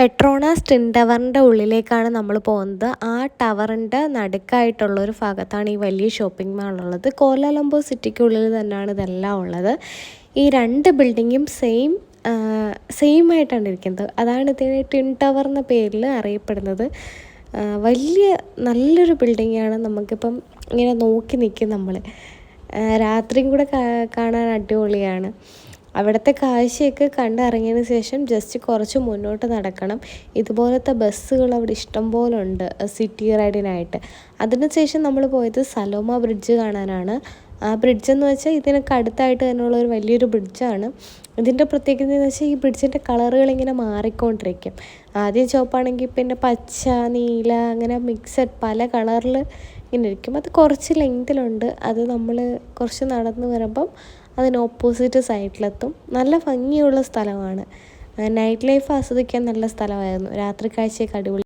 Petronas twin ടവറിൻ്റെ ഉള്ളിലേക്കാണ് നമ്മൾ പോകുന്നത്. ആ ടവറിൻ്റെ നടുക്കായിട്ടുള്ളൊരു ഭാഗത്താണ് ഈ വലിയ ഷോപ്പിംഗ് മാളുള്ളത്. കോലാലംപൂർ സിറ്റിക്കുള്ളിൽ തന്നെയാണ് ഇതെല്ലാം ഉള്ളത്. ഈ രണ്ട് ബിൽഡിങ്ങും സെയിം ആയിട്ടാണ് ഇരിക്കുന്നത്. അതാണ് ഇതിന് ട്വിൻ ടവർ എന്ന പേരിൽ അറിയപ്പെടുന്നത്. വലിയ നല്ലൊരു ബിൽഡിങ്ങാണ്. നമുക്കിപ്പം ഇങ്ങനെ നോക്കി നിൽക്കും നമ്മൾ. രാത്രിയും കൂടെ കാണാൻ അടിപൊളിയാണ്. അവിടുത്തെ കാഴ്ചയൊക്കെ കണ്ടിറങ്ങിയതിന് ശേഷം ജസ്റ്റ് കുറച്ച് മുന്നോട്ട് നടക്കണം. ഇതുപോലത്തെ ബസ്സുകൾ അവിടെ ഇഷ്ടം പോലെ ഉണ്ട് സിറ്റി റൈഡിനായിട്ട്. അതിനുശേഷം നമ്മൾ പോയത് സലോമ ബ്രിഡ്ജ് കാണാനാണ്. ആ ബ്രിഡ്ജെന്ന് വെച്ചാൽ ഇതിനൊക്കെ അടുത്തായിട്ട് തന്നെയുള്ളൊരു വലിയൊരു ബ്രിഡ്ജാണ്. ഇതിൻ്റെ പ്രത്യേകത എന്ന് വെച്ചാൽ ഈ ബ്രിഡ്ജിൻ്റെ കളറുകൾ ഇങ്ങനെ മാറിക്കൊണ്ടിരിക്കും. ആദ്യം ചുവപ്പാണെങ്കിൽ പിന്നെ പച്ച, നീല, അങ്ങനെ മിക്സഡ് പല കളറിൽ ഇങ്ങനെ ഇരിക്കും. അത് കുറച്ച് ലെങ്തിലുണ്ട്. അത് നമ്മൾ കുറച്ച് നടന്ന് വരുമ്പം അതിന് ഓപ്പോസിറ്റ് സൈഡിലെത്തും. നല്ല ഭംഗിയുള്ള സ്ഥലമാണ്. നൈറ്റ് ലൈഫ് ആസ്വദിക്കാൻ നല്ല സ്ഥലമായിരുന്നു. രാത്രി കാഴ്ചയൊക്കെ അടിപൊളി.